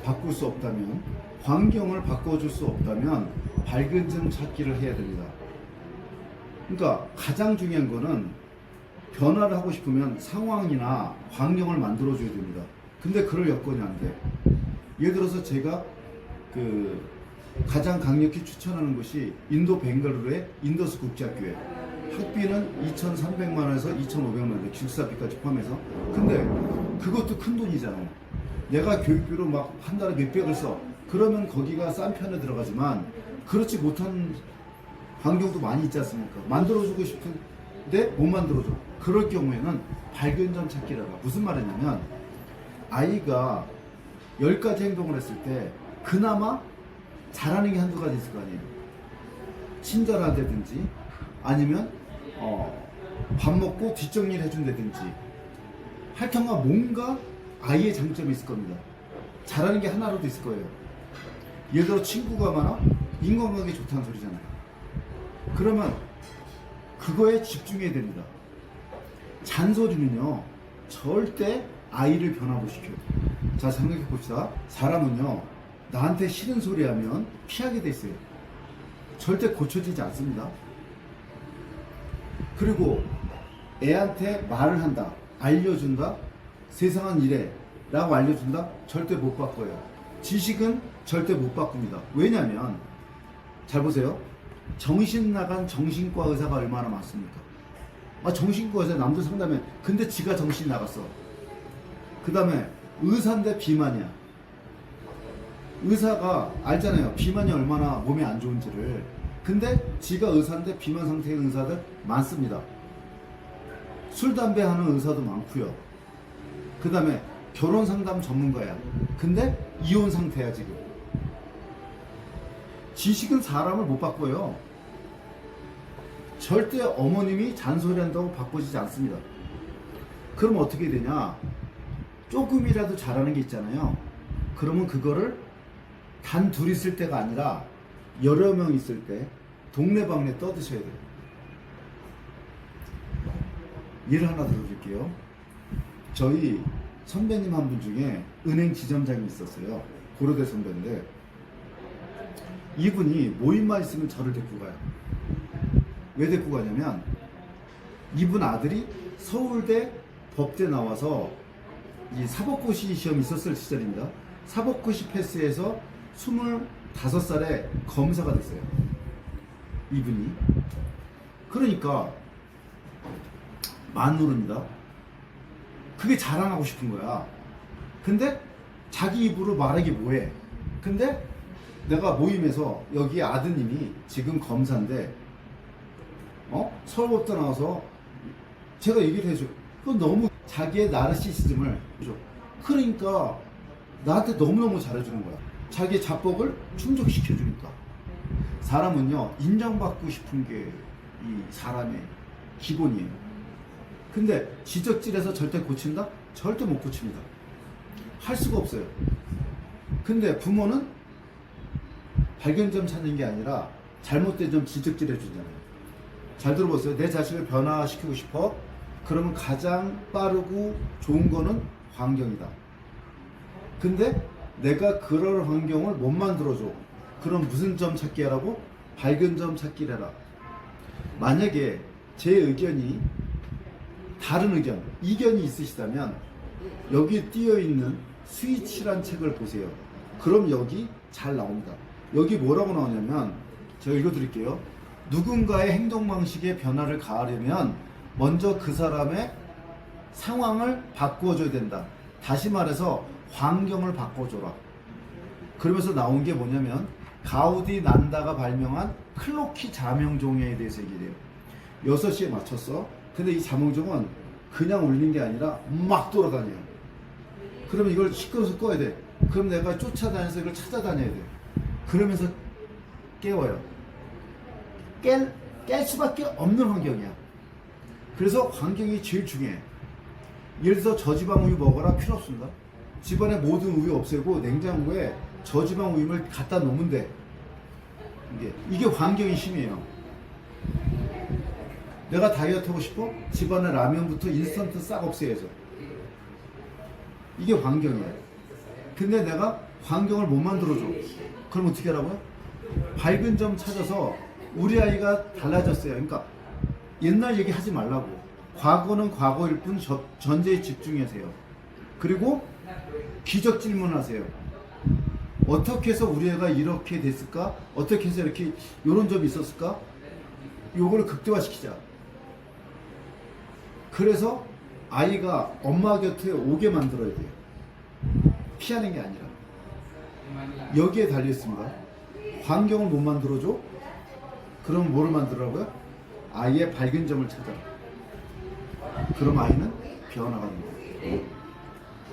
바꿀 수 없다면, 환경을 바꿔줄 수 없다면 밝은 점 찾기를 해야 됩니다. 그러니까 가장 중요한 거는 변화를 하고 싶으면 상황이나 환경을 만들어줘야 됩니다. 근데 그럴 여건이 안 돼. 예를 들어서 제가 가장 강력히 추천하는 것이 인도 벵갈루루의 인더스 국제학교에 학비는 2,300만 원에서 2,500만 원, 기숙사비까지 포함해서. 근데 그것도 큰 돈이잖아요. 내가 교육비로 막 한 달에 몇백을 써. 그러면 거기가 싼 편에 들어가지만 그렇지 못한 환경도 많이 있지 않습니까? 만들어주고 싶은데 못 만들어줘. 그럴 경우에는 밝은 점 찾기라가. 무슨 말이냐면 아이가 10가지 행동을 했을 때 그나마 잘하는 게 한두 가지 있을 거 아니에요. 친절하다든지 아니면 밥 먹고 뒷정리를 해준다든지 하여튼간 뭔가 아이의 장점이 있을 겁니다. 잘하는 게 하나라도 있을 거예요. 예를 들어 친구가 많아? 인간관계 좋다는 소리잖아요. 그러면 그거에 집중해야 됩니다. 잔소리는요 절대 아이를 변화못 시켜요. 자, 생각해 봅시다. 사람은요 나한테 싫은 소리 하면 피하게 돼 있어요. 절대 고쳐지지 않습니다. 그리고 애한테 말을 한다, 알려준다, 세상은 이래 라고 알려준다, 절대 못 바꿔요. 지식은 절대 못 바꿉니다. 왜냐면 잘 보세요. 정신 나간 정신과 의사가 얼마나 많습니까? 정신과 의사 남들 상담해. 근데 지가 정신 나갔어. 그 다음에 의사인데 비만이야. 의사가 알잖아요. 비만이 얼마나 몸에 안 좋은지를. 근데 지가 의사인데 비만 상태의 의사들 많습니다. 술, 담배 하는 의사도 많고요. 그 다음에 결혼 상담 전문가야. 근데 이혼 상태야 지금. 지식은 사람을 못 바꿔요. 절대 어머님이 잔소리한다고 바꿔지지 않습니다. 그럼 어떻게 되냐? 조금이라도 잘하는 게 있잖아요. 그러면 그거를 단 둘이 있을 때가 아니라 여러 명 있을 때 동네방네 떠드셔야 돼요. 예를 하나 들어줄게요. 저희 선배님 한 분 중에 은행 지점장이 있었어요. 고려대 선배인데 이분이 모임만 있으면 저를 데리고 가요. 왜 데리고 가냐면 이분 아들이 서울대 법대 나와서 이 사법고시 시험이 있었을 시절입니다. 사법고시 패스해서 25살에 검사가 됐어요. 이분이. 그러니까 만누릅니다. 그게 자랑하고 싶은 거야. 근데 자기 입으로 말하기 뭐해. 근데 내가 모임에서 여기 아드님이 지금 검사인데 서울법대 나와서 제가 얘기를 해줘. 그건 너무 자기의 나르시시즘을 줘. 그러니까 나한테 너무너무 잘해주는 거야. 자기의 자뻑을 충족시켜주니까. 사람은요 인정받고 싶은 게 이 사람의 기본이에요. 근데 지적질해서 절대 고친다? 절대 못 고칩니다. 할 수가 없어요. 근데 부모는 발견점 찾는 게 아니라 잘못된 점 지적질해 주잖아요. 잘 들어보세요. 내 자식을 변화시키고 싶어? 그러면 가장 빠르고 좋은 거는 환경이다. 근데 내가 그럴 환경을 못 만들어줘. 그럼 무슨 점 찾기 하라고? 밝은 점 찾기를 해라. 만약에 제 의견이 다른 의견, 이견이 있으시다면 여기 띄어있는 스위치란 책을 보세요. 그럼 여기 잘 나옵니다. 여기 뭐라고 나오냐면 제가 읽어드릴게요. 누군가의 행동 방식에 변화를 가하려면 먼저 그 사람의 상황을 바꿔줘야 된다. 다시 말해서 환경을 바꿔줘라. 그러면서 나온 게 뭐냐면 가우디 난다가 발명한 클로키 자명종에 대해서 얘기해요. 6시에 맞췄어. 근데 이 자명종은 그냥 울린 게 아니라 막 돌아다녀요. 그러면 이걸 시끄러워서 꺼야 돼. 그럼 내가 쫓아다녀서 이걸 찾아다녀야 돼. 그러면서 깨워요. 깰 수밖에 없는 환경이야. 그래서 환경이 제일 중요해. 예를 들어서 저지방 우유 먹어라 필요 없습니다. 집안에 모든 우유 없애고 냉장고에 저지방 우유를 갖다 놓으면 돼. 이게 환경의 힘이에요. 내가 다이어트 하고 싶어? 집안에 라면부터 인스턴트 싹 없애야죠. 이게 환경이에요. 근데 내가 환경을 못 만들어줘. 그럼 어떻게 하라고요? 밝은 점 찾아서 우리 아이가 달라졌어요. 그러니까 옛날 얘기 하지 말라고. 과거는 과거일 뿐 전제에 집중하세요. 그리고 기적 질문하세요. 어떻게 해서 우리 애가 이렇게 됐을까? 어떻게 해서 이렇게 이런 점이 있었을까? 요거를 극대화시키자. 그래서 아이가 엄마 곁에 오게 만들어야 돼요. 피하는 게 아니라. 여기에 달려 있습니다. 환경을 못 만들어줘? 그럼 뭐를 만들라고요? 아이의 밝은 점을 찾아라. 그럼 아이는 변화가 됩니다.